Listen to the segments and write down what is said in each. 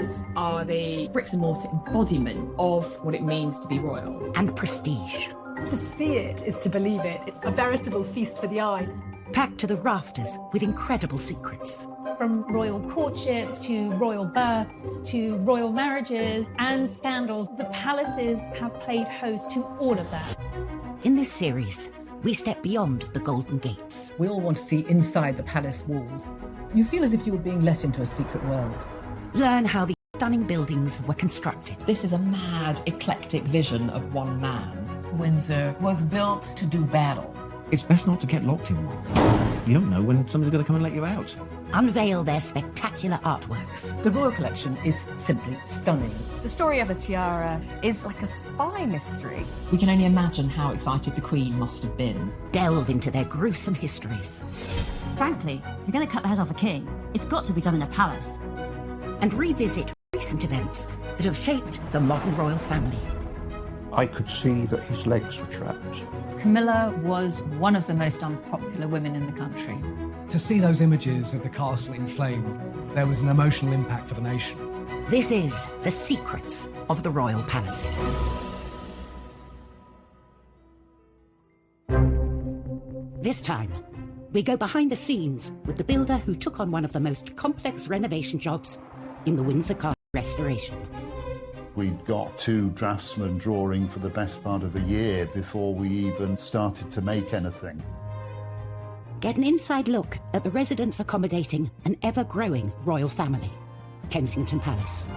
palaces are the bricks and mortar embodiment of what it means to be royal. And prestige. To see it is to believe it. It's a veritable feast for the eyes. Packed to the rafters with incredible secrets. From royal courtship to royal births to royal marriages and scandals, the palaces have played host to all of that. In this series, we step beyond the Golden Gates. We all want to see inside the palace walls. You feel as if you were being let into a secret world. Learn how the stunning buildings were constructed. This is a mad, eclectic vision of one man. Windsor was built to do battle. It's best not to get locked in one. You don't know when somebody's going to come and let you out. Unveil their spectacular artworks. The royal collection is simply stunning. The story of the tiara is like a spy mystery. We can only imagine how excited the Queen must have been. Delve into their gruesome histories. Frankly, if you're going to cut the head off a king, it's got to be done in a palace. And revisit recent events that have shaped the modern royal family. I could see that his legs were trapped. Camilla was one of the most unpopular women in the country. To see those images of the castle in flames, there was an emotional impact for the nation. This is The Secrets of the Royal Palaces. This time, we go behind the scenes with the builder who took on one of the most complex renovation jobs in the Windsor Castle restoration. We'd got 2 draftsmen drawing for the best part of a year before we even started to make anything. Get an inside look at the residents accommodating an ever-growing royal family, Kensington Palace.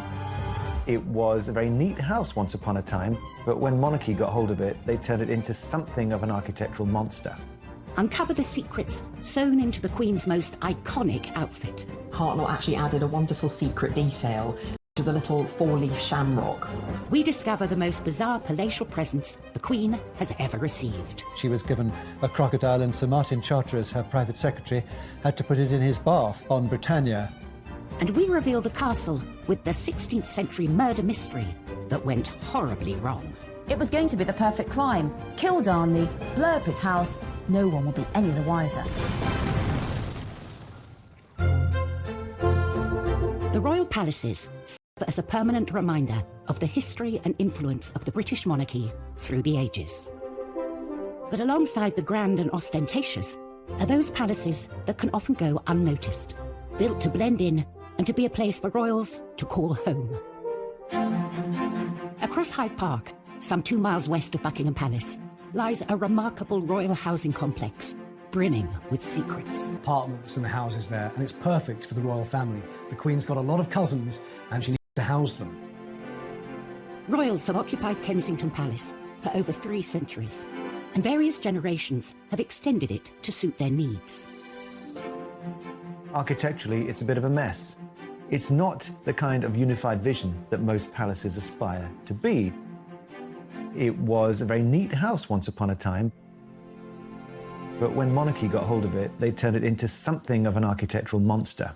It was a very neat house once upon a time, but when monarchy got hold of it, they turned it into something of an architectural monster. Uncover the secrets sewn into the Queen's most iconic outfit. Hartnell actually added a wonderful secret detail, which is a little 4-leaf shamrock. We discover the most bizarre palatial presents the Queen has ever received. She was given a crocodile, and Sir Martin Charteris, her private secretary, had to put it in his bath on Britannia. And we reveal the castle with the 16th century murder mystery that went horribly wrong. It was going to be the perfect crime. Kill Darnley, blow up his house, no one will be any the wiser. The royal palaces serve as a permanent reminder of the history and influence of the British monarchy through the ages. But alongside the grand and ostentatious are those palaces that can often go unnoticed, built to blend in and to be a place for royals to call home. Across Hyde Park, some 2 miles west of Buckingham Palace, lies a remarkable royal housing complex brimming with secrets. Apartments and houses there, and it's perfect for the royal family. The Queen's got a lot of cousins, and she needs to house them. Royals have occupied Kensington Palace for over 3 centuries, and various generations have extended it to suit their needs. Architecturally, it's a bit of a mess. It's not the kind of unified vision that most palaces aspire to be. It was a very neat house once upon a time, but when monarchy got hold of it, they turned it into something of an architectural monster.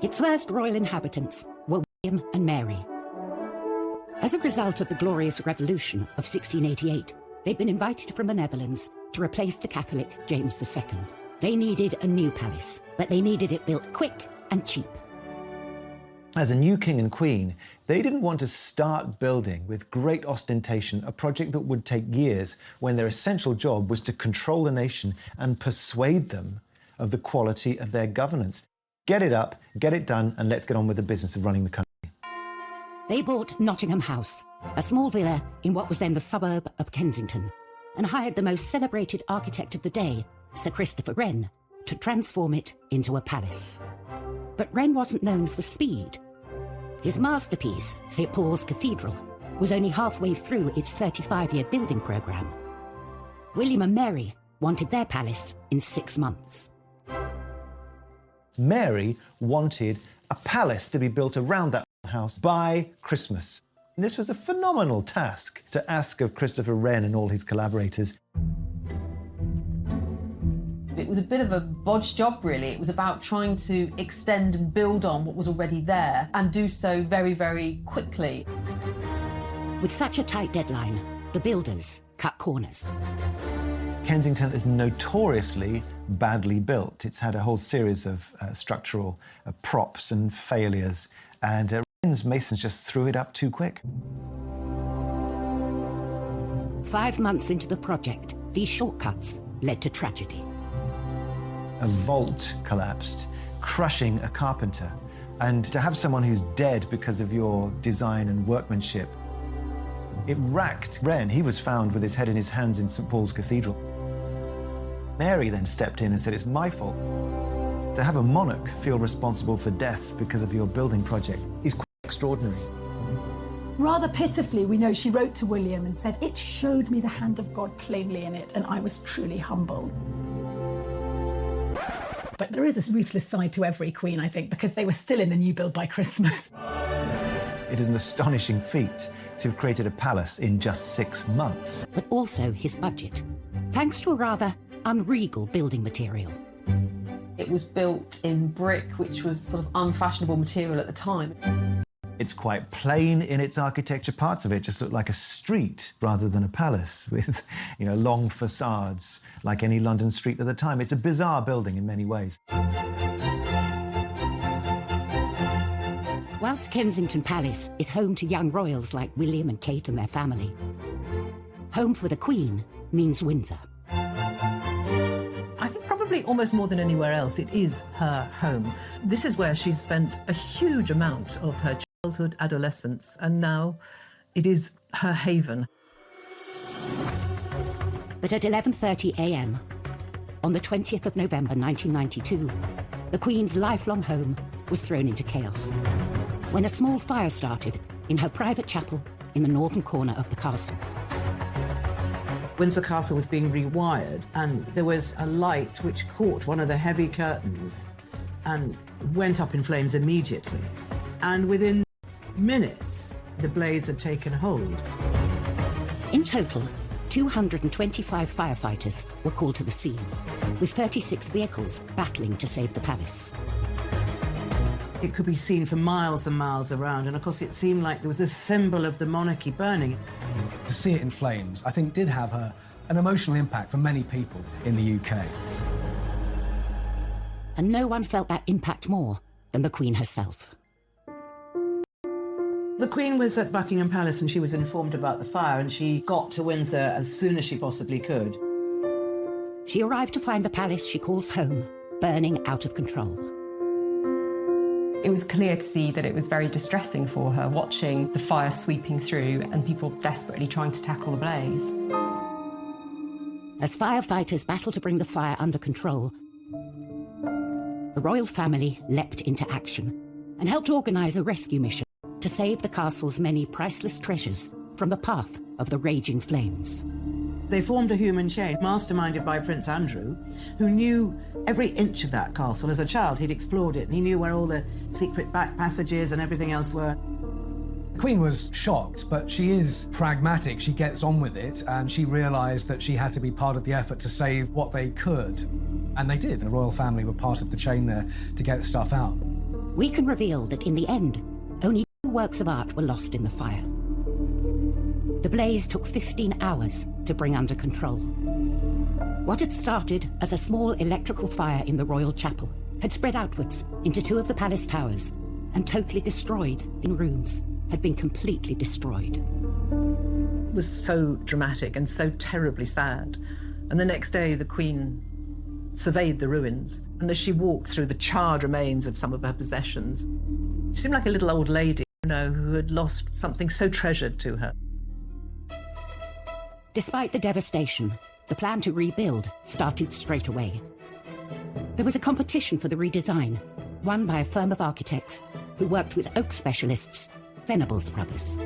Its first royal inhabitants were William and Mary. As a result of the Glorious Revolution of 1688, they'd been invited from the Netherlands to replace the Catholic James II. They needed a new palace, but they needed it built quick and cheap. As a new king and queen, they didn't want to start building with great ostentation a project that would take years when their essential job was to control the nation and persuade them of the quality of their governance. Get it up, get it done, and let's get on with the business of running the country. They bought Nottingham House, a small villa in what was then the suburb of Kensington, and hired the most celebrated architect of the day, Sir Christopher Wren, to transform it into a palace. But Wren wasn't known for speed. His masterpiece, St. Paul's Cathedral, was only halfway through its 35-year building programme. William and Mary wanted their palace in 6 months. Mary wanted a palace to be built around that house by Christmas. And this was a phenomenal task to ask of Christopher Wren and all his collaborators. It was a bit of a bodge job, really. It was about trying to extend and build on what was already there and do so very, very quickly. With such a tight deadline, the builders cut corners. Kensington is notoriously badly built. It's had a whole series of structural props and failures. and Wren's masons just threw it up too quick. 5 months into the project, these shortcuts led to tragedy. A vault collapsed, crushing a carpenter. And to have someone who's dead because of your design and workmanship, it racked Wren. He was found with his head in his hands in St. Paul's Cathedral. Mary then stepped in and said, it's my fault. To have a monarch feel responsible for deaths because of your building project is quite extraordinary. Rather pitifully, we know she wrote to William and said, it showed me the hand of God plainly in it, and I was truly humbled. But there is a ruthless side to every queen, I think, because they were still in the new build by Christmas. It is an astonishing feat to have created a palace in just 6 months. But also his budget, thanks to a rather unregal building material. It was built in brick, which was sort of unfashionable material at the time. It's quite plain in its architecture. Parts of it just look like a street rather than a palace with, long facades like any London street at the time. It's a bizarre building in many ways. Whilst Kensington Palace is home to young royals like William and Kate and their family, home for the Queen means Windsor. I think probably almost more than anywhere else, it is her home. This is where she's spent a huge amount of her childhood, adolescence, and now it is her haven. But at 11:30 a.m, on the 20th of November 1992, the Queen's lifelong home was thrown into chaos when a small fire started in her private chapel in the northern corner of the castle. Windsor Castle was being rewired, and there was a light which caught one of the heavy curtains and went up in flames immediately. And within minutes, the blaze had taken hold. In total, 225 firefighters were called to the scene, with 36 vehicles battling to save the palace. It could be seen for miles and miles around, and of course it seemed like there was a symbol of the monarchy burning. To see it in flames, I think, did have an emotional impact for many people in the UK. And no one felt that impact more than the Queen herself. The Queen was at Buckingham Palace and she was informed about the fire, and she got to Windsor as soon as she possibly could. She arrived to find the palace she calls home burning out of control. It was clear to see that it was very distressing for her, watching the fire sweeping through and people desperately trying to tackle the blaze. As firefighters battled to bring the fire under control, the royal family leapt into action and helped organise a rescue mission to save the castle's many priceless treasures from the path of the raging flames. They formed a human chain, masterminded by Prince Andrew, who knew every inch of that castle. As a child, he'd explored it, and he knew where all the secret back passages and everything else were. The Queen was shocked, but she is pragmatic. She gets on with it, and she realised that she had to be part of the effort to save what they could. And they did. The royal family were part of the chain there to get stuff out. We can reveal that in the end, only 2 works of art were lost in the fire. The blaze took 15 hours to bring under control. What had started as a small electrical fire in the royal chapel had spread outwards into 2 of the palace towers and totally destroyed in rooms, had been completely destroyed. It was so dramatic and so terribly sad. And the next day, the Queen surveyed the ruins, and as she walked through the charred remains of some of her possessions, she seemed like a little old lady, who had lost something so treasured to her. Despite the devastation, the plan to rebuild started straight away. There was a competition for the redesign, won by a firm of architects who worked with oak specialists, Venables Brothers.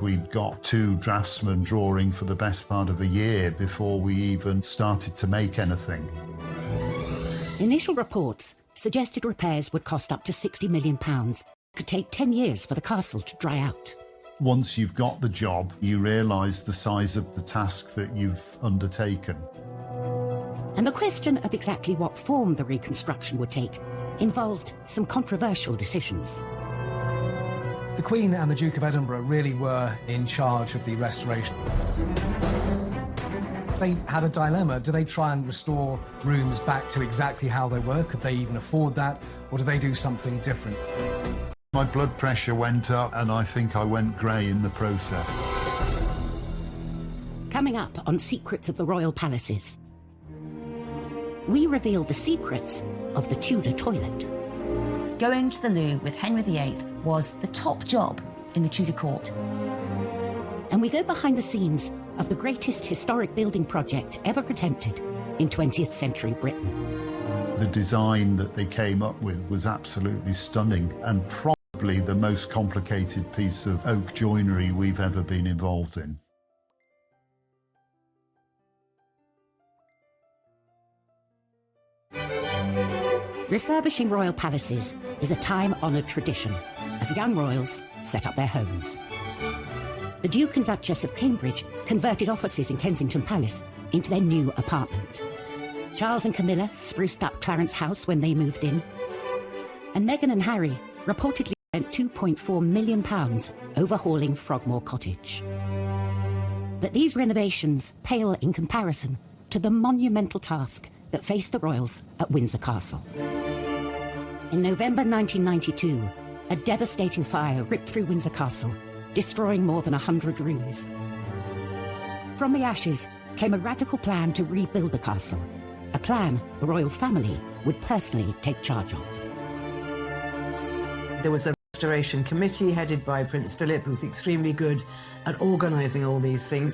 We'd got 2 draftsmen drawing for the best part of a year before we even started to make anything. Initial reports suggested repairs would cost up to £60 million. Could take 10 years for the castle to dry out. Once you've got the job, you realise the size of the task that you've undertaken. And the question of exactly what form the reconstruction would take involved some controversial decisions. The Queen and the Duke of Edinburgh really were in charge of the restoration. They had a dilemma. Do they try and restore rooms back to exactly how they were? Could they even afford that? Or do they do something different? My blood pressure went up and I think I went grey in the process. Coming up on Secrets of the Royal Palaces, we reveal the secrets of the Tudor toilet. Going to the loo with Henry VIII was the top job in the Tudor court. And we go behind the scenes of the greatest historic building project ever attempted in 20th century Britain. The design that they came up with was absolutely stunning and probably the most complicated piece of oak joinery we've ever been involved in. Refurbishing royal palaces is a time-honoured tradition as young royals set up their homes. The Duke and Duchess of Cambridge converted offices in Kensington Palace into their new apartment. Charles and Camilla spruced up Clarence House when they moved in. And Meghan and Harry reportedly spent £2.4 million overhauling Frogmore Cottage. But these renovations pale in comparison to the monumental task that faced the royals at Windsor Castle. In November 1992, a devastating fire ripped through Windsor Castle, destroying more than 100 rooms. From the ashes came a radical plan to rebuild the castle, a plan the royal family would personally take charge of. There was a restoration committee headed by Prince Philip, who was extremely good at organising all these things.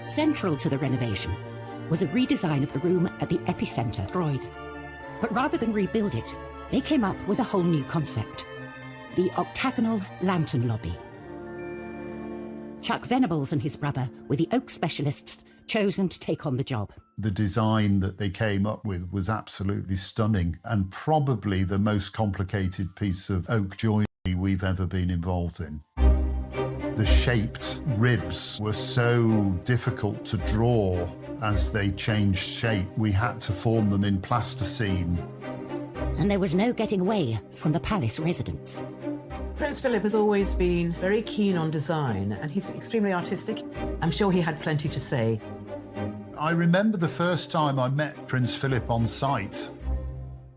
Central to the renovation was a redesign of the room at the epicentre destroyed. But rather than rebuild it, they came up with a whole new concept: the octagonal lantern lobby. Chuck Venables and his brother were the oak specialists chosen to take on the job. The design that they came up with was absolutely stunning and probably the most complicated piece of oak joinery we've ever been involved in. The shaped ribs were so difficult to draw as they changed shape. We had to form them in plasticine. And there was no getting away from the palace residents. Prince Philip has always been very keen on design, and he's extremely artistic. I'm sure he had plenty to say. I remember the first time I met Prince Philip on site.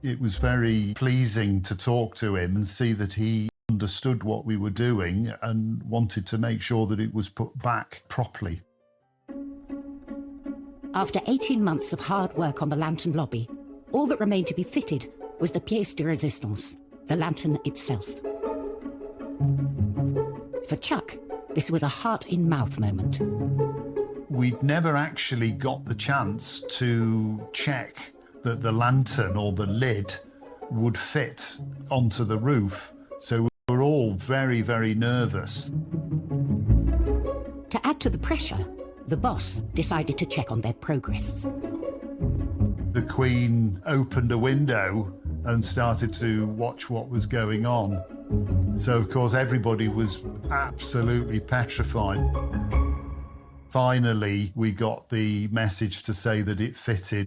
It was very pleasing to talk to him and see that he understood what we were doing and wanted to make sure that it was put back properly. After 18 months of hard work on the lantern lobby, all that remained to be fitted was the pièce de résistance, the lantern itself. For Chuck, this was a heart-in-mouth moment. We'd never actually got the chance to check that the lantern or the lid would fit onto the roof, so we were all very, very nervous. To add to the pressure, the boss decided to check on their progress. The Queen opened a window and started to watch what was going on. So, of course, everybody was absolutely petrified. Finally, we got the message to say that it fitted.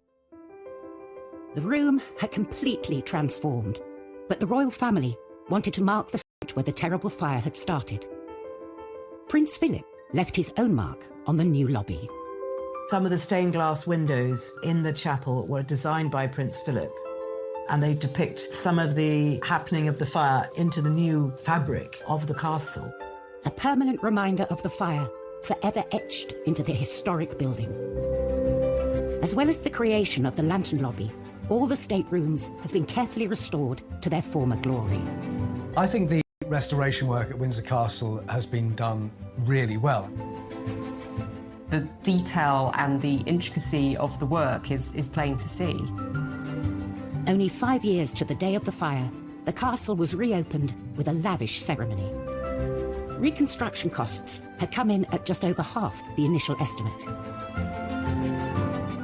The room had completely transformed, but the royal family wanted to mark the site where the terrible fire had started. Prince Philip left his own mark on the new lobby. Some of the stained glass windows in the chapel were designed by Prince Philip, and they depict some of the happening of the fire into the new fabric of the castle. A permanent reminder of the fire, forever etched into the historic building. As well as the creation of the lantern lobby, all the staterooms have been carefully restored to their former glory. I think the restoration work at Windsor Castle has been done really well. The detail and the intricacy of the work is plain to see. Only 5 years to the day of the fire, the castle was reopened with a lavish ceremony. Reconstruction costs had come in at just over half the initial estimate.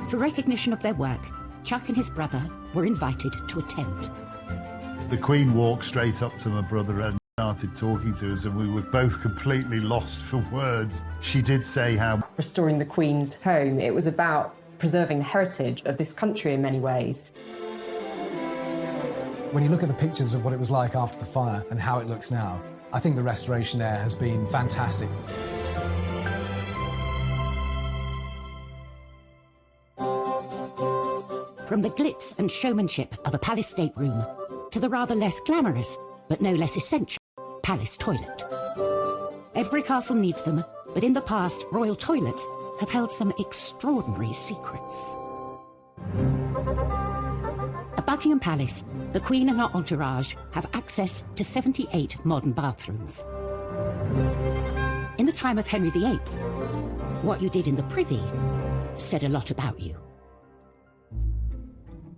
For recognition of their work, Chuck and his brother were invited to attend. The Queen walked straight up to my brother and started talking to us, and we were both completely lost for words. She did say how restoring the Queen's home, it was about preserving the heritage of this country in many ways. When you look at the pictures of what it was like after the fire and how it looks now, I think the restoration there has been fantastic. From the glitz and showmanship of a palace stateroom to the rather less glamorous, but no less essential, palace toilet. Every castle needs them, but in the past, royal toilets have held some extraordinary secrets. At Buckingham Palace, the Queen and her entourage have access to 78 modern bathrooms. In the time of Henry VIII, what you did in the privy said a lot about you.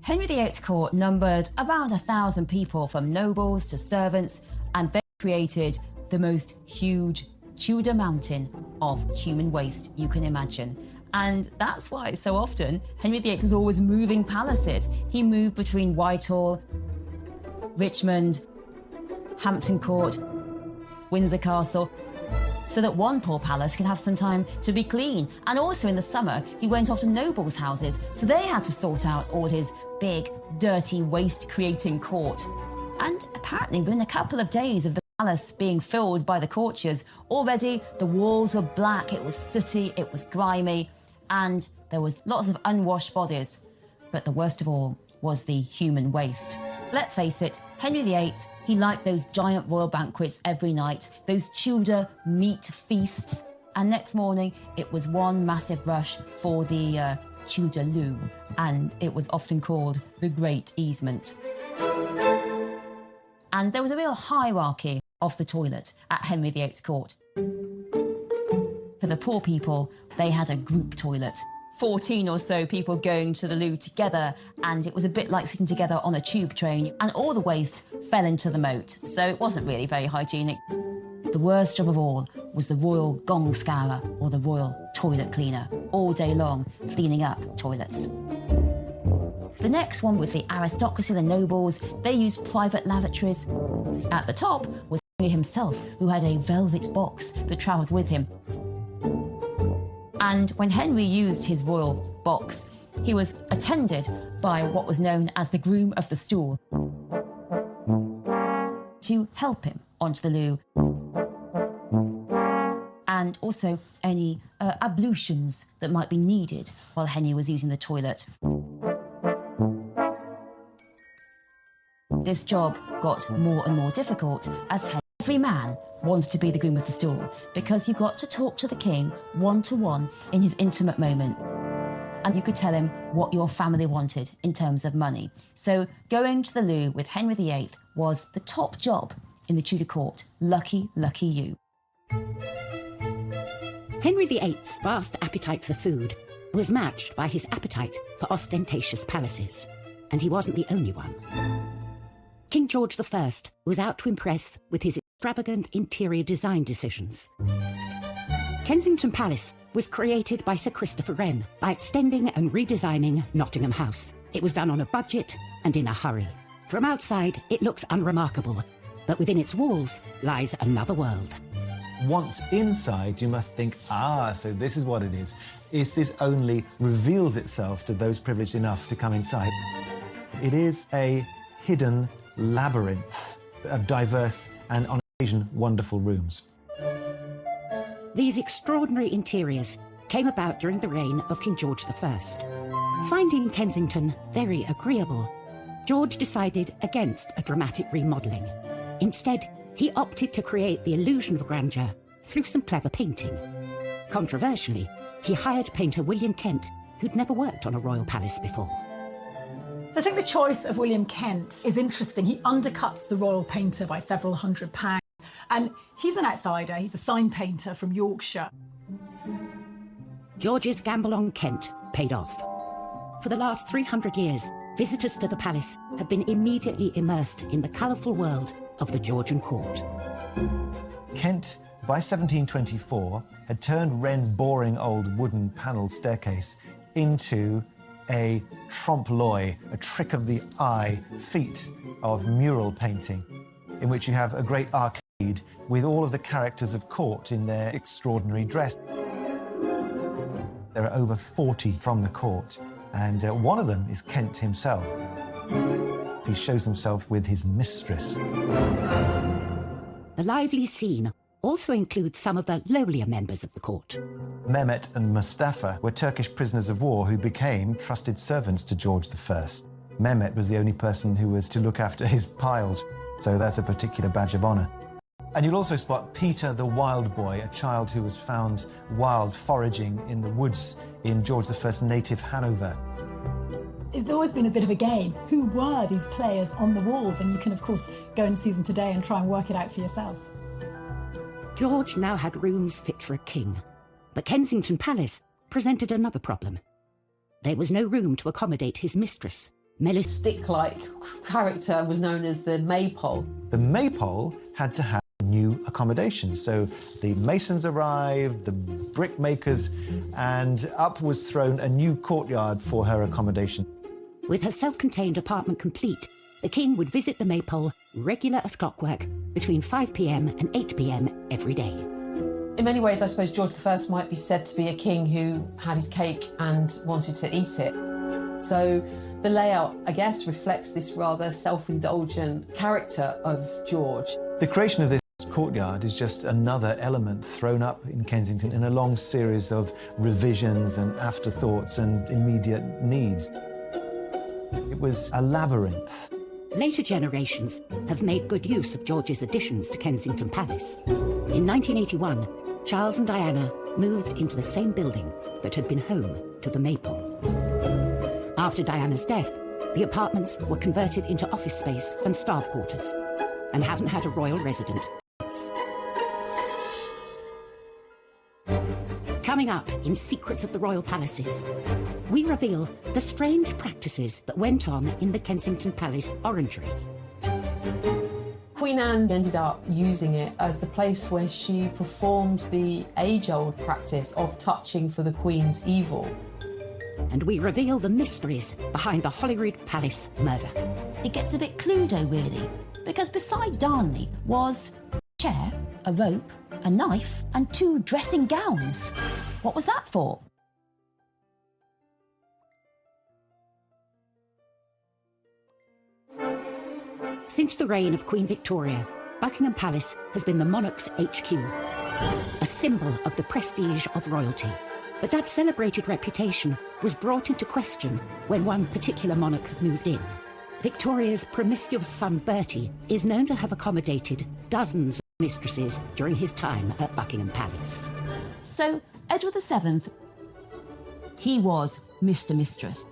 Henry VIII's court numbered around 1,000 people, from nobles to servants, and they created the most huge Tudor mountain of human waste you can imagine. And that's why so often Henry VIII was always moving palaces. He moved between Whitehall, Richmond, Hampton Court, Windsor Castle, so that one poor palace could have some time to be clean. And also in the summer, he went off to nobles' houses, so they had to sort out all his big, dirty, waste-creating court. And apparently within a couple of days of the palace being filled by the courtiers, already the walls were black, it was sooty, it was grimy, and there was lots of unwashed bodies. But the worst of all was the human waste. Let's face it, Henry VIII, he liked those giant royal banquets every night, those Tudor meat feasts, and next morning it was one massive rush for the Tudor loo, and it was often called the Great Easement. And there was a real hierarchy of the toilet at Henry VIII's court. For the poor people, they had a group toilet, 14 or so people going to the loo together, and it was a bit like sitting together on a tube train, and all the waste fell into the moat, so it wasn't really very hygienic. The worst job of all was the royal gong scourer, or the royal toilet cleaner, all day long cleaning up toilets. The next one was the aristocracy, the nobles. They used private lavatories. At the top was Henry himself, who had a velvet box that travelled with him. And when Henry used his royal box, he was attended by what was known as the groom of the stool to help him onto the loo, and also any ablutions that might be needed while Henry was using the toilet. This job got more and more difficult as every man wanted to be the groom of the stool, because you got to talk to the king one-to-one in his intimate moment, and you could tell him what your family wanted in terms of money. So going to the loo with Henry VIII was the top job in the Tudor court. Lucky, lucky you. Henry VIII's vast appetite for food was matched by his appetite for ostentatious palaces, and he wasn't the only one. King George I was out to impress with his extravagant interior design decisions. Kensington Palace was created by Sir Christopher Wren by extending and redesigning Nottingham House. It was done on a budget and in a hurry. From outside, it looks unremarkable, but within its walls lies another world. Once inside, you must think, so this is what it is. This only reveals itself to those privileged enough to come inside. It is a hidden labyrinth of diverse and, on occasion, wonderful rooms. These extraordinary interiors came about during the reign of King George I. Finding Kensington very agreeable, George decided against a dramatic remodelling. Instead, he opted to create the illusion of grandeur through some clever painting. Controversially, he hired painter William Kent, who'd never worked on a royal palace before. I think the choice of William Kent is interesting. He undercuts the royal painter by several £100s. And he's an outsider. He's a sign painter from Yorkshire. George's gamble on Kent paid off. For the last 300 years, visitors to the palace have been immediately immersed in the colourful world of the Georgian court. Kent, by 1724, had turned Wren's boring old wooden panelled staircase into a trompe-l'oeil, a trick of the eye feat of mural painting, in which you have a great arcade with all of the characters of court in their extraordinary dress. There are over 40 from the court, and one of them is Kent himself. He shows himself with his mistress. The lively scene also includes some of the lowlier members of the court. Mehmet and Mustafa were Turkish prisoners of war who became trusted servants to George I. Mehmet was the only person who was to look after his piles, so that's a particular badge of honour. And you'll also spot Peter the Wild Boy, a child who was found wild foraging in the woods in George I's native Hanover. It's always been a bit of a game. Who were these players on the walls? And you can, of course, go and see them today and try and work it out for yourself. George now had rooms fit for a king, but Kensington Palace presented another problem. There was no room to accommodate his mistress, Melis. Stick-like character was known as the maypole. The maypole had to have new accommodation, so the masons arrived, the brickmakers, and up was thrown a new courtyard for her accommodation. With her self-contained apartment complete, the king would visit the maypole, regular as clockwork, between 5 p.m. and 8 p.m. every day. In many ways, I suppose George I might be said to be a king who had his cake and wanted to eat it. So the layout, I guess, reflects this rather self-indulgent character of George. The creation of this courtyard is just another element thrown up in Kensington in a long series of revisions and afterthoughts and immediate needs. It was a labyrinth. Later generations have made good use of George's additions to Kensington Palace. In 1981, Charles and Diana moved into the same building that had been home to the maypole. After Diana's death, the apartments were converted into office space and staff quarters, and haven't had a royal resident since. Coming up in Secrets of the Royal Palaces, we reveal the strange practices that went on in the Kensington Palace orangery. Queen Anne ended up using it as the place where she performed the age-old practice of touching for the Queen's evil. And we reveal the mysteries behind the Holyrood Palace murder. It gets a bit Cluedo, really, because beside Darnley was a chair, a rope, a knife, and 2 dressing gowns. What was that for? Since the reign of Queen Victoria, Buckingham Palace has been the monarch's HQ, a symbol of the prestige of royalty. But that celebrated reputation was brought into question when one particular monarch moved in. Victoria's promiscuous son Bertie is known to have accommodated dozens of mistresses during his time at Buckingham Palace. So, Edward VII, he was Mr. Mistress.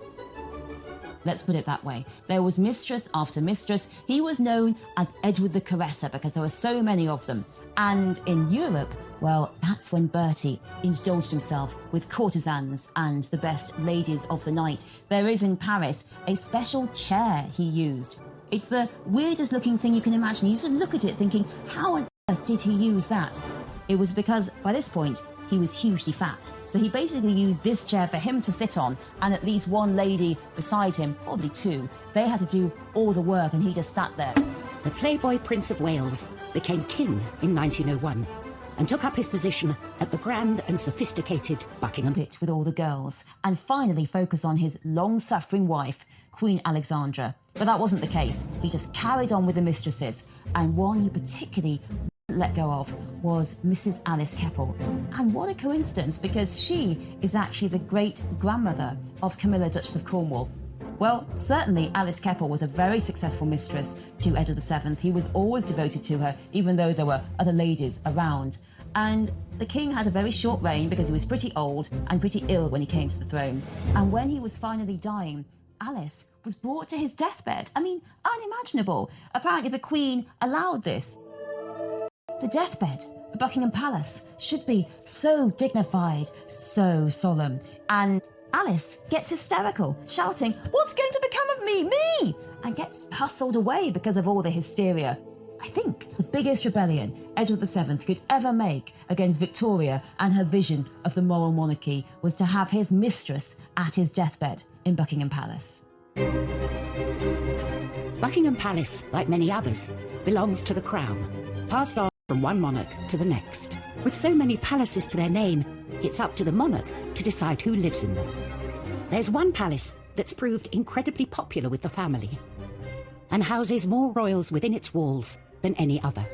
Let's put it that way. There was mistress after mistress. He was known as Edward the Caresser because there were so many of them. And in Europe, well, that's when Bertie indulged himself with courtesans and the best ladies of the night. There is in Paris a special chair he used. It's the weirdest looking thing you can imagine. You sort of look at it thinking, how on earth did he use that? It was because, by this point, he was hugely fat. So he basically used this chair for him to sit on and at least one lady beside him, probably 2. They had to do all the work and he just sat there. The Playboy Prince of Wales became king in 1901 and took up his position at the grand and sophisticated Buckingham Pit with all the girls and finally focus on his long-suffering wife, Queen Alexandra. But that wasn't the case. He just carried on with the mistresses, and one he particularly let go of was Mrs. Alice Keppel. And what a coincidence, because she is actually the great-grandmother of Camilla, Duchess of Cornwall. Well, certainly Alice Keppel was a very successful mistress to Edward VII. He was always devoted to her, even though there were other ladies around. And the king had a very short reign because he was pretty old and pretty ill when he came to the throne. And when he was finally dying, Alice was brought to his deathbed. I mean, unimaginable. Apparently the Queen allowed this. The deathbed at Buckingham Palace should be so dignified, so solemn. And Alice gets hysterical, shouting, "What's going to become of me? Me!" and gets hustled away because of all the hysteria. I think the biggest rebellion Edward VII could ever make against Victoria and her vision of the moral monarchy was to have his mistress at his deathbed in Buckingham Palace. Buckingham Palace, like many others, belongs to the Crown, passed on from one monarch to the next. With so many palaces to their name, it's up to the monarch to decide who lives in them. There's one palace that's proved incredibly popular with the family and houses more royals within its walls than any other.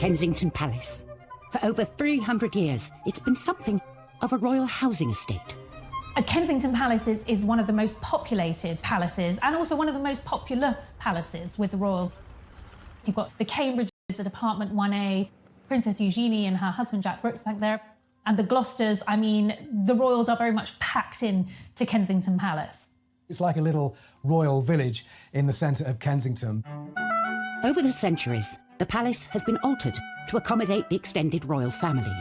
Kensington Palace. For over 300 years, it's been something of a royal housing estate. Kensington Palace is one of the most populated palaces and also one of the most popular palaces with the royals. You've got the Cambridges at Apartment 1A, Princess Eugenie and her husband Jack Brooks back there, and the Gloucesters. I mean, the royals are very much packed in to Kensington Palace. It's like a little royal village in the centre of Kensington. Over the centuries, the palace has been altered to accommodate the extended royal family.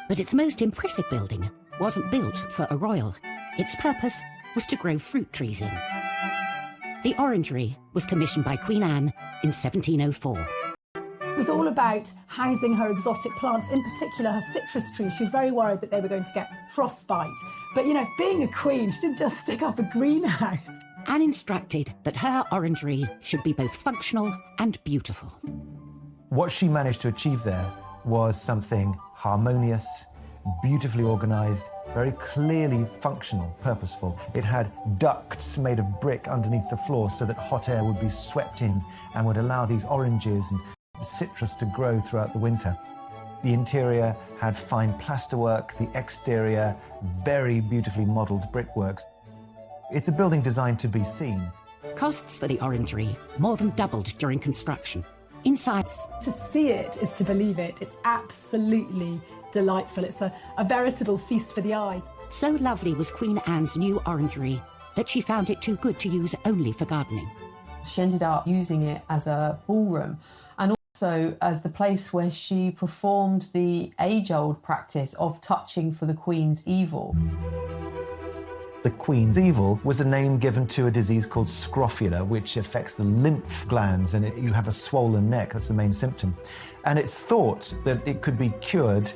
But its most impressive building wasn't built for a royal. Its purpose was to grow fruit trees in. The orangery was commissioned by Queen Anne in 1704. It was all about housing her exotic plants, in particular her citrus trees. She was very worried that they were going to get frostbite. But, you know, being a queen, she didn't just stick up a greenhouse. Anne instructed that her orangery should be both functional and beautiful. What she managed to achieve there was something harmonious, beautifully organised, very clearly functional, purposeful. It had ducts made of brick underneath the floor so that hot air would be swept in and would allow these oranges and citrus to grow throughout the winter. The interior had fine plasterwork, the exterior very beautifully modelled brickworks. It's a building designed to be seen. Costs for the orangery more than doubled during construction. Inside, to see it is to believe it. It's absolutely delightful. It's a veritable feast for the eyes. So lovely was Queen Anne's new orangery that she found it too good to use only for gardening. She ended up using it as a ballroom and also as the place where she performed the age-old practice of touching for the Queen's evil. The Queen's evil was a name given to a disease called scrofula, which affects the lymph glands, and you have a swollen neck. That's the main symptom. And it's thought that it could be cured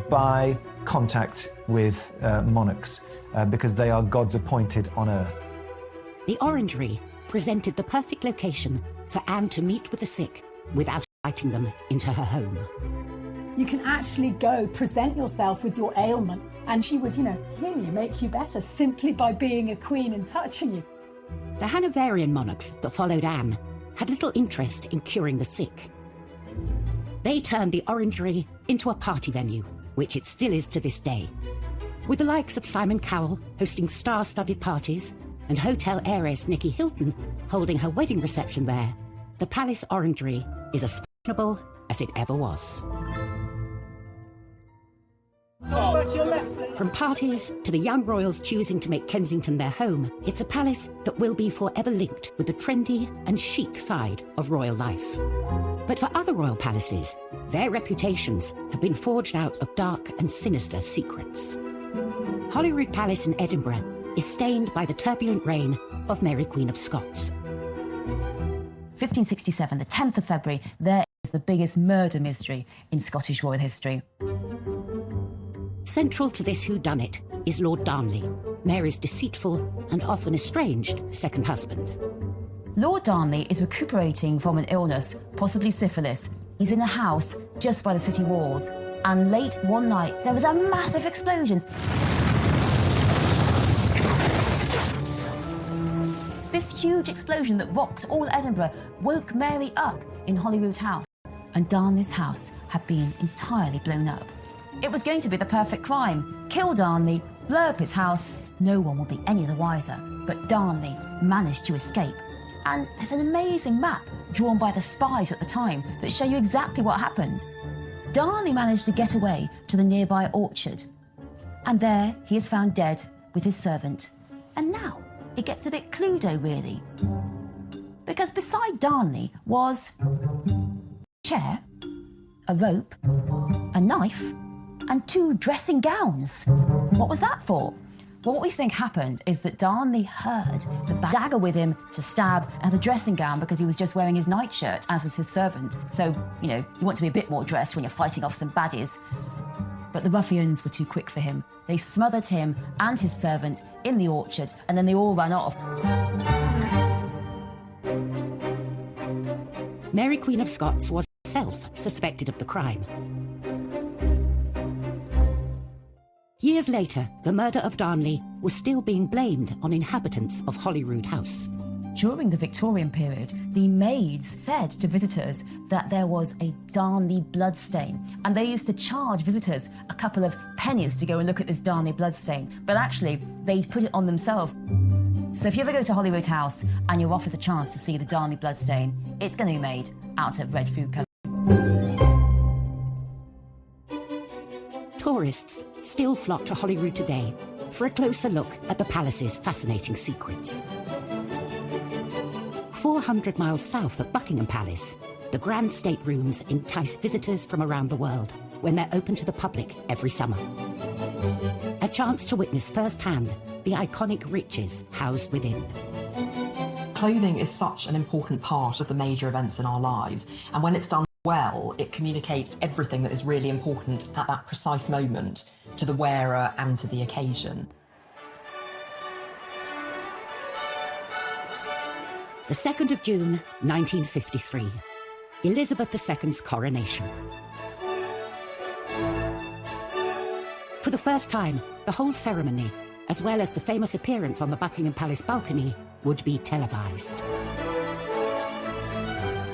by contact with monarchs, because they are God's appointed on earth. The orangery presented the perfect location for Anne to meet with the sick without inviting them into her home. You can actually go present yourself with your ailment and she would, heal you, make you better simply by being a queen and touching you. The Hanoverian monarchs that followed Anne had little interest in curing the sick. They turned the orangery into a party venue, which it still is to this day. With the likes of Simon Cowell hosting star-studded parties and hotel heiress Nicky Hilton holding her wedding reception there, the Palace Orangery is as fashionable as it ever was. From parties to the young royals choosing to make Kensington their home, it's a palace that will be forever linked with the trendy and chic side of royal life. But for other royal palaces, their reputations have been forged out of dark and sinister secrets. Holyrood Palace in Edinburgh is stained by the turbulent reign of Mary Queen of Scots. 1567, the 10th of February, there is the biggest murder mystery in Scottish royal history. Central to this whodunit is Lord Darnley, Mary's deceitful and often estranged second husband. Lord Darnley is recuperating from an illness, possibly syphilis. He's in a house just by the city walls, and late one night there was a massive explosion. This huge explosion that rocked all Edinburgh woke Mary up in Holyrood House, and Darnley's house had been entirely blown up. It was going to be the perfect crime. Kill Darnley, blow up his house, no one would be any the wiser. But Darnley managed to escape. And there's an amazing map drawn by the spies at the time that show you exactly what happened. Darnley managed to get away to the nearby orchard. And there he is found dead with his servant. And now it gets a bit Cluedo, really. Because beside Darnley was a chair, a rope, a knife, and 2 dressing gowns. What was that for? Well, what we think happened is that Darnley heard the dagger with him to stab and the dressing gown because he was just wearing his nightshirt, as was his servant. So, you want to be a bit more dressed when you're fighting off some baddies. But the ruffians were too quick for him. They smothered him and his servant in the orchard, and then they all ran off. Mary Queen of Scots was herself suspected of the crime. Years later, the murder of Darnley was still being blamed on inhabitants of Holyrood House. During the Victorian period, the maids said to visitors that there was a Darnley bloodstain, and they used to charge visitors a couple of pennies to go and look at this Darnley bloodstain, but actually they'd put it on themselves. So if you ever go to Holyrood House and you're offered a chance to see the Darnley bloodstain, it's going to be made out of red food colour. Tourists still flock to Holyrood today for a closer look at the palace's fascinating secrets. 400 miles south of Buckingham Palace, the grand staterooms entice visitors from around the world when they're open to the public every summer. A chance to witness firsthand the iconic riches housed within. Clothing is such an important part of the major events in our lives, and when it's done well, it communicates everything that is really important at that precise moment to the wearer and to the occasion. The 2nd of June, 1953, Elizabeth II's coronation. For the first time, the whole ceremony, as well as the famous appearance on the Buckingham Palace balcony, would be televised.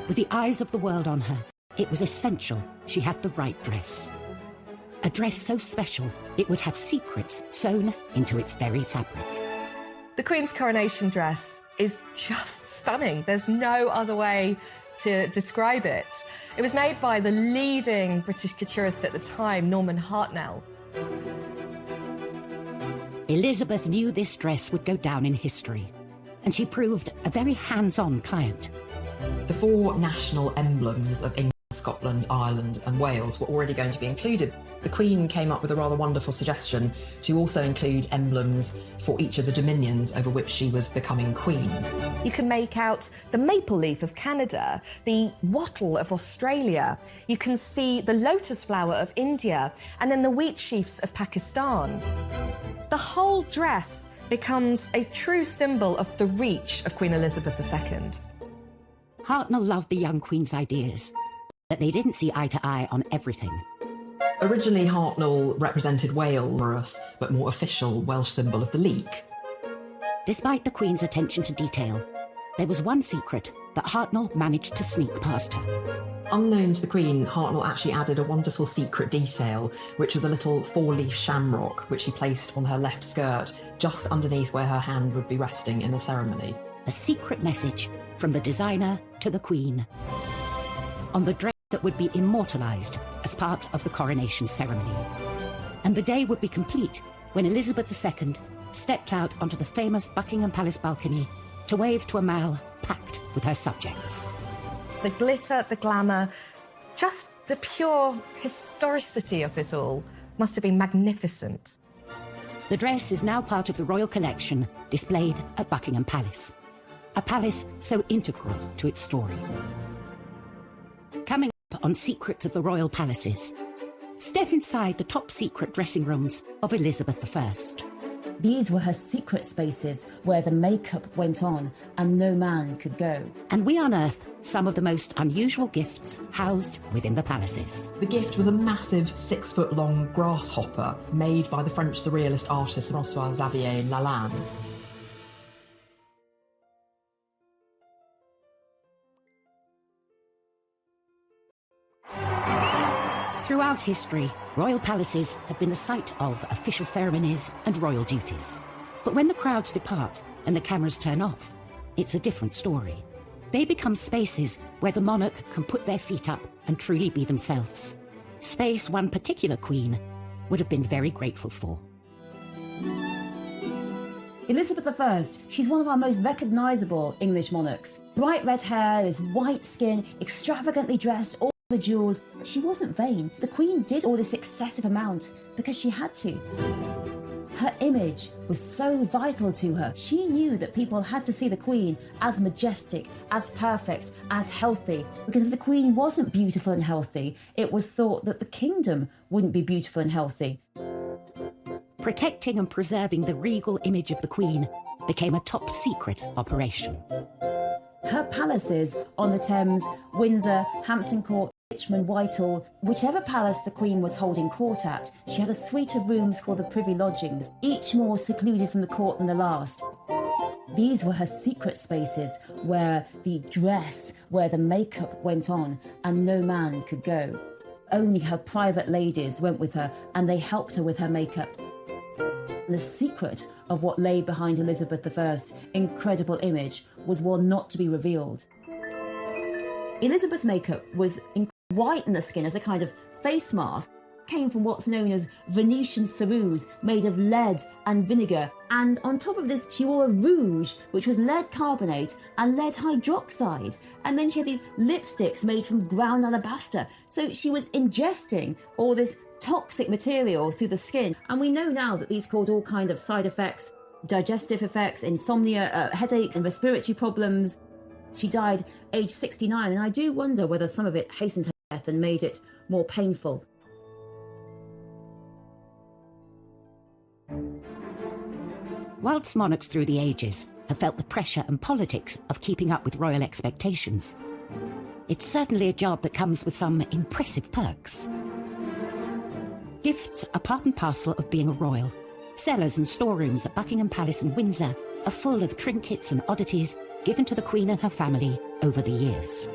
With the eyes of the world on her, it was essential she had the right dress. A dress so special, it would have secrets sewn into its very fabric. The Queen's coronation dress is just stunning. There's no other way to describe it. It was made by the leading British couturist at the time, Norman Hartnell. Elizabeth knew this dress would go down in history, and she proved a very hands-on client. The 4 national emblems of England, Scotland, Ireland and Wales were already going to be included. The Queen came up with a rather wonderful suggestion to also include emblems for each of the dominions over which she was becoming Queen. You can make out the maple leaf of Canada, the wattle of Australia. You can see the lotus flower of India, and then the wheat sheafs of Pakistan. The whole dress becomes a true symbol of the reach of Queen Elizabeth II. Hartnell loved the young Queen's ideas, but they didn't see eye to eye on everything. Originally, Hartnell represented Wales, but more official Welsh symbol of the leek. Despite the Queen's attention to detail, there was one secret that Hartnell managed to sneak past her. Unknown to the Queen, Hartnell actually added a wonderful secret detail, which was a little 4-leaf shamrock, which he placed on her left skirt, just underneath where her hand would be resting in the ceremony. A secret message from the designer to the Queen on the dress that would be immortalised as part of the coronation ceremony. And the day would be complete when Elizabeth II stepped out onto the famous Buckingham Palace balcony to wave to a mall packed with her subjects. The glitter, the glamour, just the pure historicity of it all must have been magnificent. The dress is now part of the royal collection displayed at Buckingham Palace, a palace so integral to its story. Coming up on Secrets of the Royal Palaces, step inside the top secret dressing rooms of Elizabeth I. These were her secret spaces where the makeup went on and no man could go. And we unearth some of the most unusual gifts housed within the palaces. The gift was a massive 6-foot-long grasshopper made by the French surrealist artist François-Xavier Lalande. Throughout history, royal palaces have been the site of official ceremonies and royal duties. But when the crowds depart and the cameras turn off, it's a different story. They become spaces where the monarch can put their feet up and truly be themselves. Space one particular queen would have been very grateful for. Elizabeth I, she's one of our most recognisable English monarchs. Bright red hair, this white skin, extravagantly dressed, all the jewels. She wasn't vain. The Queen did all this excessive amount because she had to. Her image was so vital to her. She knew that people had to see the Queen as majestic, as perfect, as healthy. Because if the Queen wasn't beautiful and healthy, it was thought that the kingdom wouldn't be beautiful and healthy. Protecting and preserving the regal image of the Queen became a top secret operation. Her palaces on the Thames, Windsor, Hampton Court, Richmond, Whitehall, whichever palace the Queen was holding court at, she had a suite of rooms called the Privy Lodgings, each more secluded from the court than the last. These were her secret spaces where the dress, where the makeup went on, and no man could go. Only her private ladies went with her, and they helped her with her makeup. The secret of what lay behind Elizabeth I's incredible image was one not to be revealed. Elizabeth's makeup was white in the skin as a kind of face mask, came from what's known as Venetian ceruse, made of lead and vinegar. And on top of this, she wore a rouge, which was lead carbonate and lead hydroxide. And then she had these lipsticks made from ground alabaster. So she was ingesting all this toxic material through the skin. And we know now that these caused all kinds of side effects, digestive effects, insomnia, headaches and respiratory problems. She died aged 69, and I do wonder whether some of it hastened her death and made it more painful. Whilst monarchs through the ages have felt the pressure and politics of keeping up with royal expectations, it's certainly a job that comes with some impressive perks. Gifts are part and parcel of being a royal. Cellars and storerooms at Buckingham Palace and Windsor are full of trinkets and oddities given to the Queen and her family over the years.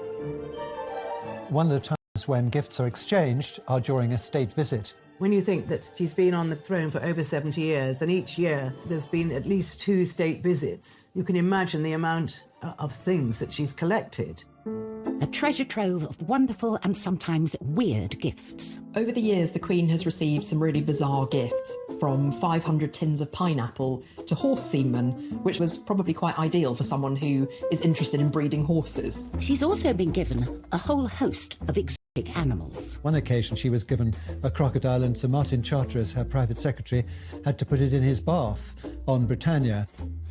One of the times when gifts are exchanged are during a state visit. When you think that she's been on the throne for over 70 years, and each year there's been at least 2 state visits, you can imagine the amount of things that she's collected. A treasure trove of wonderful and sometimes weird gifts. Over the years, the Queen has received some really bizarre gifts, from 500 tins of pineapple to horse semen, which was probably quite ideal for someone who is interested in breeding horses. She's also been given a whole host of exotic animals. One occasion she was given a crocodile, and Sir Martin Charteris, her private secretary, had to put it in his bath on Britannia.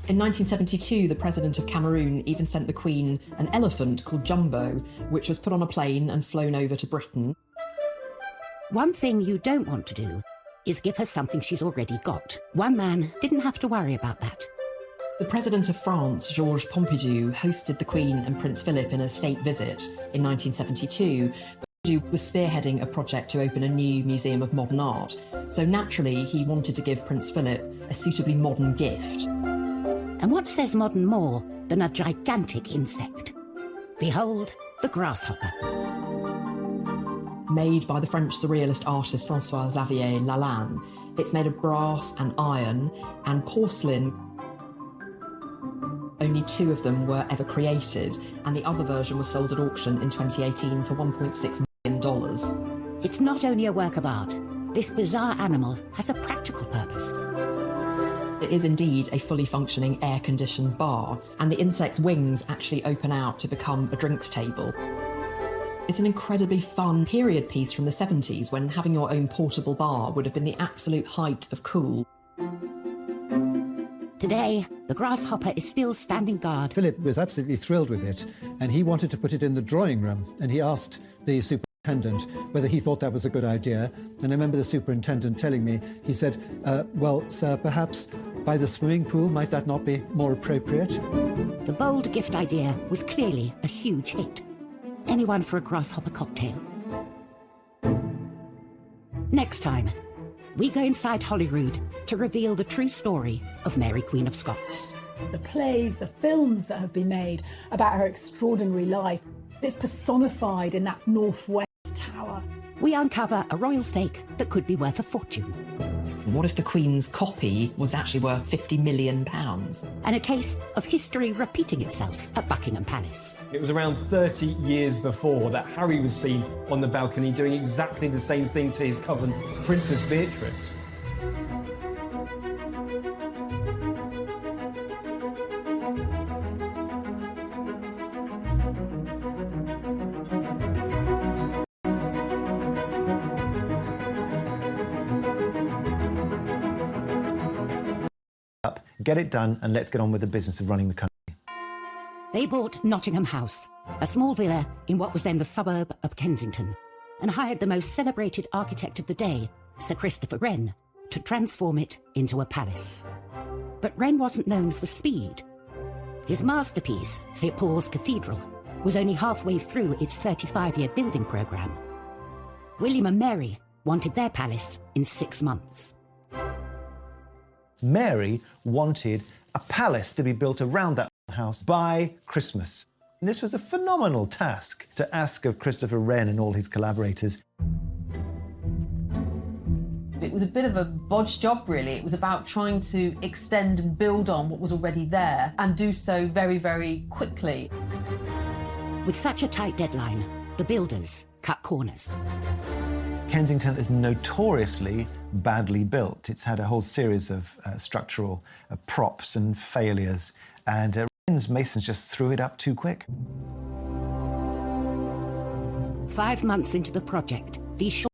In 1972, the President of Cameroon even sent the Queen an elephant called Jumbo, which was put on a plane and flown over to Britain. One thing you don't want to do is give her something she's already got. One man didn't have to worry about that. The President of France, Georges Pompidou, hosted the Queen and Prince Philip in a state visit in 1972. Pompidou was spearheading a project to open a new museum of modern art, so naturally he wanted to give Prince Philip a suitably modern gift. And what says modern more than a gigantic insect? Behold, the grasshopper. Made by the French surrealist artist François-Xavier Lalanne, it's made of brass and iron and porcelain. Only 2 of them were ever created, and the other version was sold at auction in 2018 for $1.6 million. It's not only a work of art. This bizarre animal has a practical purpose. It is indeed a fully functioning air-conditioned bar, and the insect's wings actually open out to become a drinks table. It's an incredibly fun period piece from the 70s, when having your own portable bar would have been the absolute height of cool. Today, the grasshopper is still standing guard. Philip was absolutely thrilled with it, and he wanted to put it in the drawing room, and he asked the superintendent whether he thought that was a good idea. And I remember the superintendent telling me, he said, well, sir, perhaps by the swimming pool, might that not be more appropriate? The bold gift idea was clearly a huge hit. Anyone for a grasshopper cocktail? Next time, we go inside Holyrood to reveal the true story of Mary, Queen of Scots. The plays, the films that have been made about her extraordinary life, it's personified in that Northwest Tower. We uncover a royal fake that could be worth a fortune. What if the Queen's copy was actually worth £50 million? And a case of history repeating itself at Buckingham Palace. It was around 30 years before that Harry was seen on the balcony doing exactly the same thing to his cousin, Princess Beatrice. Get it done, and let's get on with the business of running the country. They bought Nottingham House, a small villa in what was then the suburb of Kensington, and hired the most celebrated architect of the day, Sir Christopher Wren, to transform it into a palace. But Wren wasn't known for speed. His masterpiece, St. Paul's Cathedral, was only halfway through its 35-year building programme. William and Mary wanted their palace in 6 months. Mary wanted a palace to be built around that house by Christmas. And this was a phenomenal task to ask of Christopher Wren and all his collaborators. It was a bit of a bodge job, really. It was about trying to extend and build on what was already there and do so very, very quickly. With such a tight deadline, the builders cut corners. Kensington is notoriously badly built. It's had a whole series of structural props and failures, and Wren's masons just threw it up too quick. 5 months into the project, these